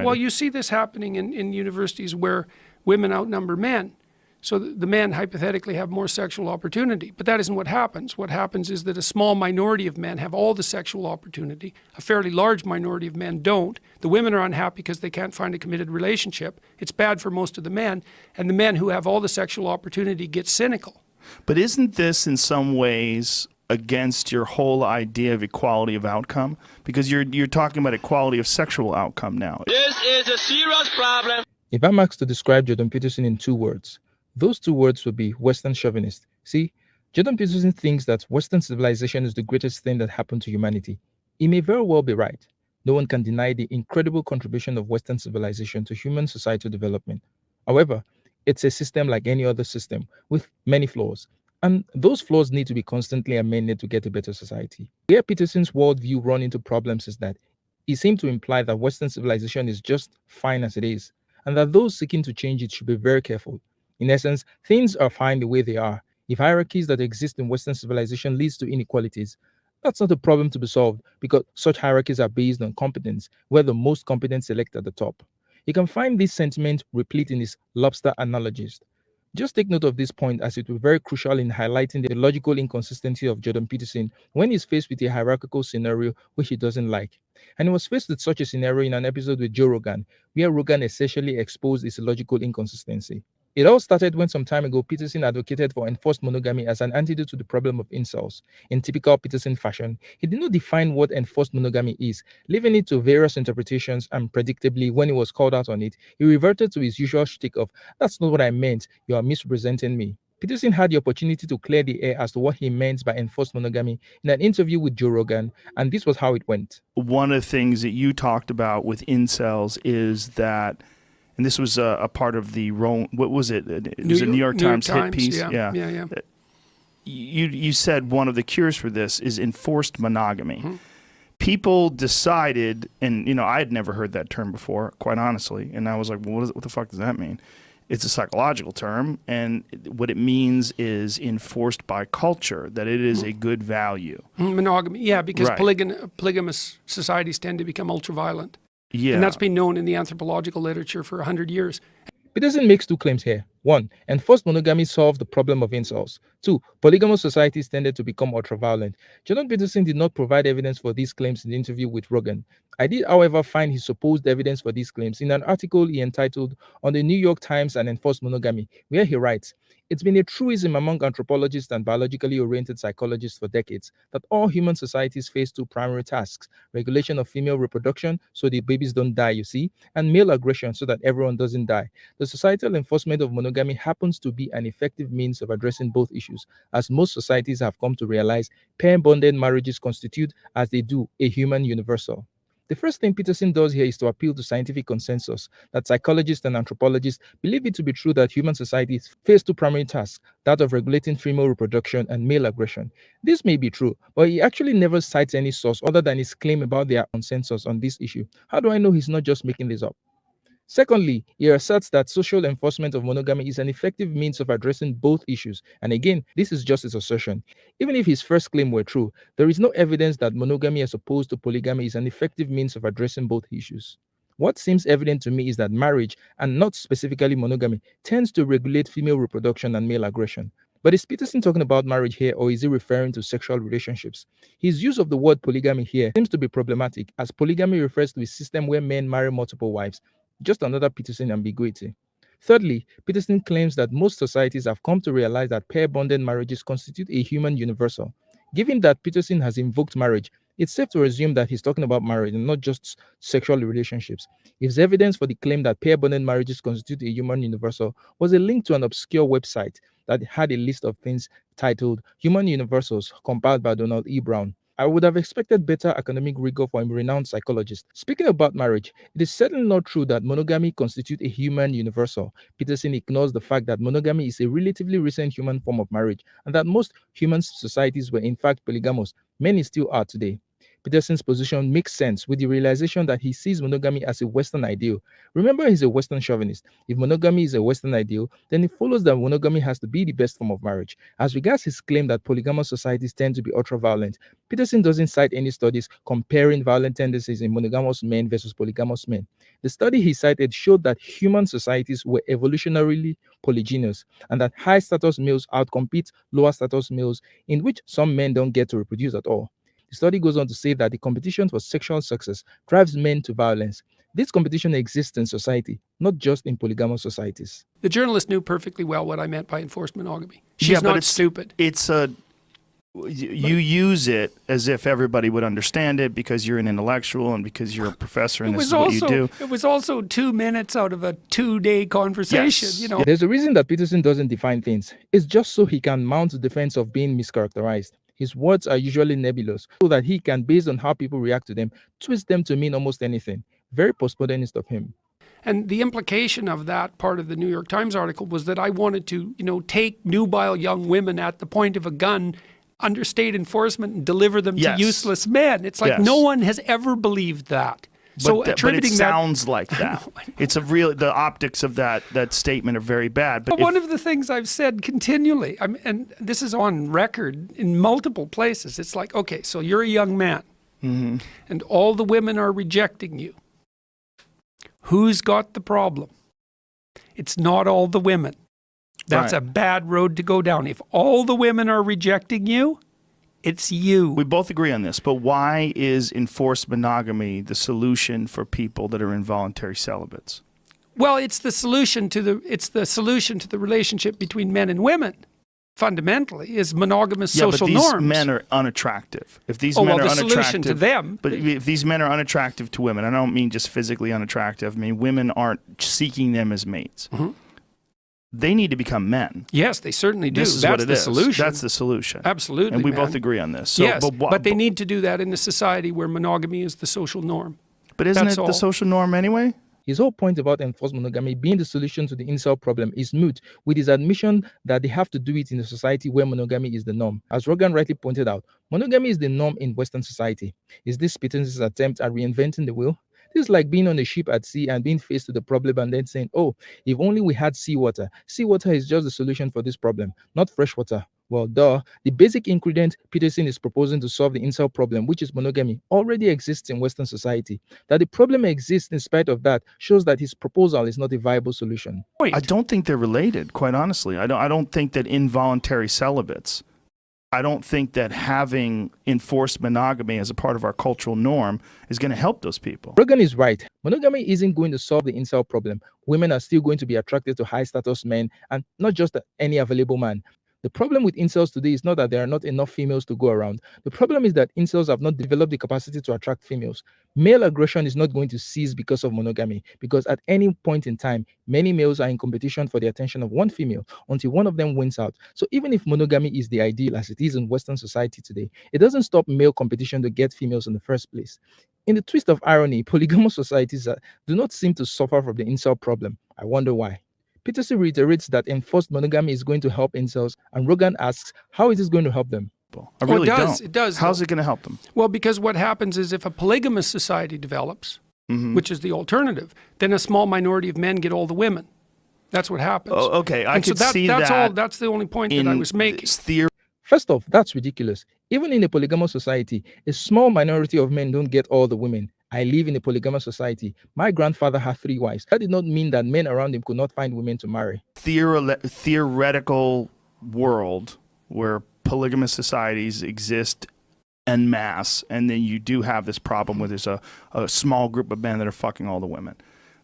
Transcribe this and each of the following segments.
Well, you see this happening in universities where women outnumber men. So the men hypothetically have more sexual opportunity, but that isn't what happens. What happens is that a small minority of men have all the sexual opportunity. A fairly large minority of men don't. The women are unhappy because they can't find a committed relationship. It's bad for most of the men. And the men who have all the sexual opportunity get cynical. But isn't this in some ways against your whole idea of equality of outcome? Because you're talking about equality of sexual outcome now. This is a serious problem. If I'm asked to describe Jordan Peterson in 2 words, those 2 words would be Western chauvinist. See, Jordan Peterson thinks that Western civilization is the greatest thing that happened to humanity. He may very well be right. No one can deny the incredible contribution of Western civilization to human societal development. However, it's a system like any other system with many flaws. And those flaws need to be constantly amended to get a better society. Where Peterson's worldview run into problems is that he seemed to imply that Western civilization is just fine as it is, and that those seeking to change it should be very careful. In essence, things are fine the way they are. If hierarchies that exist in Western civilization leads to inequalities, that's not a problem to be solved because such hierarchies are based on competence, where the most competent select at the top. You can find this sentiment replete in his lobster analogies. Just take note of this point as it will be very crucial in highlighting the logical inconsistency of Jordan Peterson when he's faced with a hierarchical scenario which he doesn't like. And he was faced with such a scenario in an episode with Joe Rogan, where Rogan essentially exposed his logical inconsistency. It all started when some time ago Peterson advocated for enforced monogamy as an antidote to the problem of incels. In typical Peterson fashion, he did not define what enforced monogamy is, leaving it to various interpretations, and predictably, when he was called out on it, he reverted to his usual shtick of, "That's not what I meant, you are misrepresenting me." Peterson had the opportunity to clear the air as to what he meant by enforced monogamy in an interview with Joe Rogan, and this was how it went. One of the things that you talked about with incels is that, and this was a part of the what was it? It was a New York Times hit piece. Yeah. You said one of the cures for this is enforced monogamy. Mm-hmm. People decided, and I had never heard that term before, quite honestly, and I was like, well, what the fuck does that mean? It's a psychological term, and what it means is enforced by culture, that it is a good value. Monogamy, yeah, because right. Polygamous societies tend to become ultra-violent. Yeah. And that's been known in the anthropological literature for 100 years. Peterson makes 2 claims here. 1, enforced monogamy solved the problem of incels. 2, polygamous societies tended to become ultra-violent. Jordan Peterson did not provide evidence for these claims in the interview with Rogan. I did, however, find his supposed evidence for these claims in an article he entitled "On the New York Times and Enforced Monogamy," where he writes, "It's been a truism among anthropologists and biologically oriented psychologists for decades that all human societies face 2 primary tasks: regulation of female reproduction so the babies don't die, you see, and male aggression so that everyone doesn't die. The societal enforcement of monogamy happens to be an effective means of addressing both issues, as most societies have come to realize pair-bonded marriages constitute, as they do, a human universal." The first thing Peterson does here is to appeal to scientific consensus that psychologists and anthropologists believe it to be true that human societies face 2 primary tasks, that of regulating female reproduction and male aggression. This may be true, but he actually never cites any source other than his claim about their consensus on this issue. How do I know he's not just making this up? Secondly, he asserts that social enforcement of monogamy is an effective means of addressing both issues. And again, this is just his assertion. Even if his first claim were true, there is no evidence that monogamy as opposed to polygamy is an effective means of addressing both issues. What seems evident to me is that marriage, and not specifically monogamy, tends to regulate female reproduction and male aggression. But is Peterson talking about marriage here, or is he referring to sexual relationships? His use of the word polygamy here seems to be problematic, as polygamy refers to a system where men marry multiple wives. Just another Peterson ambiguity. Thirdly, Peterson claims that most societies have come to realize that pair-bonded marriages constitute a human universal. Given that Peterson has invoked marriage, it's safe to assume that he's talking about marriage and not just sexual relationships. His evidence for the claim that pair-bonded marriages constitute a human universal was a link to an obscure website that had a list of things titled "Human Universals," compiled by Donald E. Brown. I would have expected better academic rigor from a renowned psychologist. Speaking about marriage, it is certainly not true that monogamy constitutes a human universal. Peterson ignores the fact that monogamy is a relatively recent human form of marriage, and that most human societies were in fact polygamous. Many still are today. Peterson's position makes sense with the realization that he sees monogamy as a Western ideal. Remember, he's a Western chauvinist. If monogamy is a Western ideal, then it follows that monogamy has to be the best form of marriage. As regards his claim that polygamous societies tend to be ultra-violent, Peterson doesn't cite any studies comparing violent tendencies in monogamous men versus polygamous men. The study he cited showed that human societies were evolutionarily polygynous and that high-status males outcompete lower-status males, in which some men don't get to reproduce at all. The study goes on to say that the competition for sexual success drives men to violence. This competition exists in society, not just in polygamous societies. The journalist knew perfectly well what I meant by enforced monogamy. She's not stupid. You use it as if everybody would understand it because you're an intellectual and because you're a professor and this is what you do. It was also 2 minutes out of a 2-day conversation. Yes. You know, There's a reason that Peterson doesn't define things. It's just so he can mount the defense of being mischaracterized. His words are usually nebulous, so that he can, based on how people react to them, twist them to mean almost anything. Very postmodernist of him. And the implication of that part of the New York Times article was that I wanted to, take nubile young women at the point of a gun under state enforcement and deliver them to useless men. It's like no one has ever believed that. So but attributing it sounds like that. It's the optics of that statement are very bad. But one of the things I've said continually, and this is on record in multiple places, it's like, okay, so you're a young man, and all the women are rejecting you. Who's got the problem? It's not all the women. That's a bad road to go down. If all the women are rejecting you, it's you. We both agree on this, but why is enforced monogamy the solution for people that are involuntary celibates? Well, it's the solution to the relationship between men and women. Fundamentally, is monogamous social norms. But these men are unattractive. If these men are unattractive, solution to them. But if these men are unattractive to women, I don't mean just physically unattractive. I mean women aren't seeking them as mates. They need to become men. Yes, they certainly do. This is That's what it the is. solution. That's the solution. Absolutely, and we man. both agree on this. So, yes, but they need to do that in a society where monogamy is the social norm. But isn't it the social norm anyway? His whole point about enforced monogamy being the solution to the incel problem is moot, with his admission that they have to do it in a society where monogamy is the norm. As Rogan rightly pointed out, monogamy is the norm in Western society. Is this Peterson's attempt at reinventing the wheel? This is like being on a ship at sea and being faced with the problem and then saying, oh, if only we had seawater. Seawater is just the solution for this problem, not fresh water. Well, duh. The basic ingredient Peterson is proposing to solve the incel problem, which is monogamy, already exists in Western society. That the problem exists in spite of that shows that his proposal is not a viable solution. I don't think they're related, quite honestly. I don't think that involuntary celibates, I don't think that having enforced monogamy as a part of our cultural norm is going to help those people. Rogan is right. Monogamy isn't going to solve the incel problem. Women are still going to be attracted to high-status men, and not just any available man. The problem with incels today is not that there are not enough females to go around. The problem is that incels have not developed the capacity to attract females. Male aggression is not going to cease because of monogamy, because at any point in time, many males are in competition for the attention of one female until one of them wins out. So even if monogamy is the ideal as it is in Western society today, it doesn't stop male competition to get females in the first place. In the twist of irony, polygamous societies do not seem to suffer from the incel problem. I wonder why. Peterson reiterates that enforced monogamy is going to help incels, and Rogan asks how it is going to help them. I really don't. It does. How's it going to help them? Well, because what happens is if a polygamous society develops, which is the alternative, then a small minority of men get all the women. That's what happens. Oh, okay, I could see that's that. That's the only point that I was making. First off, that's ridiculous. Even in a polygamous society, a small minority of men don't get all the women. I live in a polygamous society. My grandfather had 3 wives. That did not mean that men around him could not find women to marry. Theoretical world where polygamous societies exist en masse, and then you do have this problem where there's a small group of men that are fucking all the women.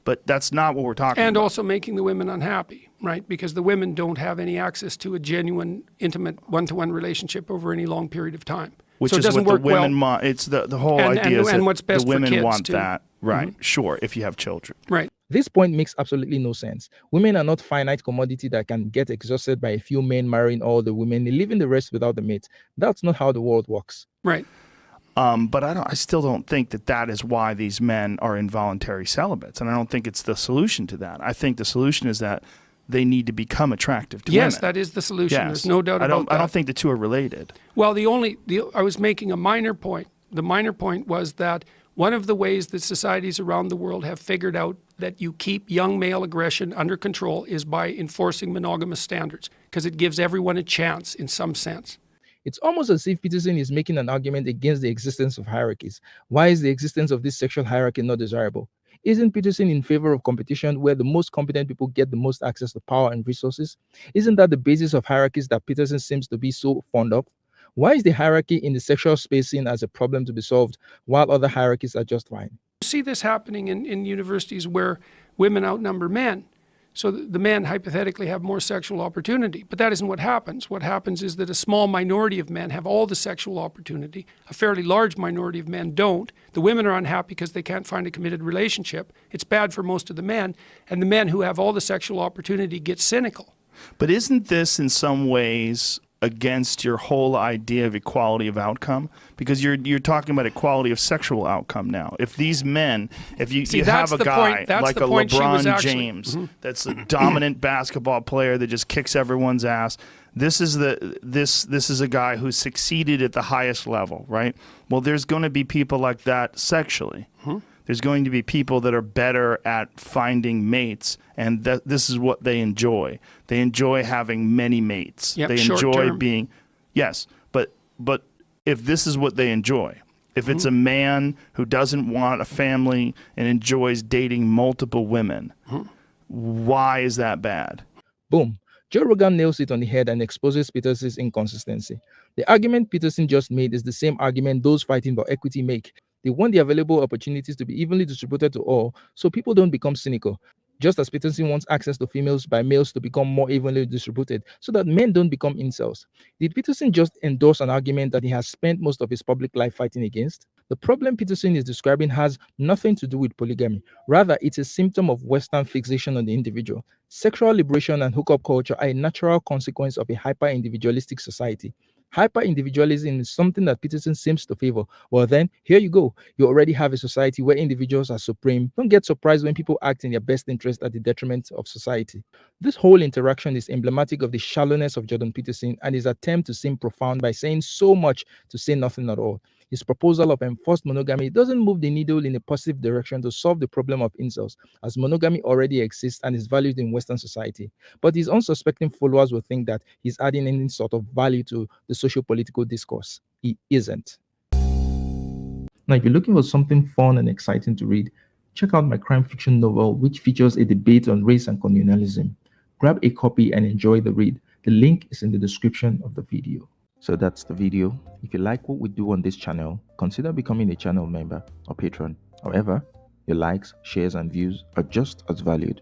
But that's not what we're talking about. And also making the women unhappy, right? Because the women don't have any access to a genuine, intimate, one-to-one relationship over any long period of time. Which so is what the women want. It's the whole idea is that what's best the women for kids want too. that. Right, sure, if you have children. Right. This point makes absolutely no sense. Women are not finite commodity that can get exhausted by a few men marrying all the women and leaving the rest without the mate. That's not how the world works. Right. But I still don't think that is why these men are involuntary celibates. And I don't think it's the solution to that. I think the solution is that they need to become attractive to women. Yes, that is the solution. Yes. There's no doubt about that. I don't think the two are related. Well, I was making a minor point The minor point was that one of the ways that societies around the world have figured out that you keep young male aggression under control is by enforcing monogamous standards, because it gives everyone a chance in some sense. It's almost as if Peterson is making an argument against the existence of hierarchies. Why is the existence of this sexual hierarchy not desirable? Isn't Peterson in favor of competition where the most competent people get the most access to power and resources? Isn't that the basis of hierarchies that Peterson seems to be so fond of? Why is the hierarchy in the sexual space seen as a problem to be solved while other hierarchies are just fine? You see this happening in universities where women outnumber men. So the men hypothetically have more sexual opportunity, but that isn't what happens. What happens is that a small minority of men have all the sexual opportunity. A fairly large minority of men don't. The women are unhappy because they can't find a committed relationship. It's bad for most of the men, and the men who have all the sexual opportunity get cynical. But isn't this in some ways against your whole idea of equality of outcome? Because you're talking about equality of sexual outcome now. If these men, if you have a guy like a LeBron James that's a dominant basketball player that just kicks everyone's ass, this is a guy who's succeeded at the highest level, right? Well, there's going to be people like that sexually. There's going to be people that are better at finding mates, and this is what they enjoy. They enjoy having many mates. Yep, they enjoy being, yes, but if this is what they enjoy, if it's a man who doesn't want a family and enjoys dating multiple women, why is that bad? Boom. Joe Rogan nails it on the head and exposes Peterson's inconsistency. The argument Peterson just made is the same argument those fighting for equity make. They want the available opportunities to be evenly distributed to all, so people don't become cynical. Just as Peterson wants access to females by males to become more evenly distributed, so that men don't become incels. Did Peterson just endorse an argument that he has spent most of his public life fighting against? The problem Peterson is describing has nothing to do with polygamy. Rather, it's a symptom of Western fixation on the individual. Sexual liberation and hookup culture are a natural consequence of a hyper-individualistic society. Hyper-individualism is something that Peterson seems to favor. Well then, here you go. You already have a society where individuals are supreme. Don't get surprised when people act in their best interest at the detriment of society. This whole interaction is emblematic of the shallowness of Jordan Peterson and his attempt to seem profound by saying so much to say nothing at all. His proposal of enforced monogamy doesn't move the needle in a positive direction to solve the problem of incels, as monogamy already exists and is valued in Western society. But his unsuspecting followers will think that he's adding any sort of value to the socio-political discourse. He isn't. Now, if you're looking for something fun and exciting to read, check out my crime fiction novel, which features a debate on race and colonialism. Grab a copy and enjoy the read. The link is in the description of the video. So that's the video. If you like what we do on this channel, consider becoming a channel member or patron. However, your likes, shares, and views are just as valued.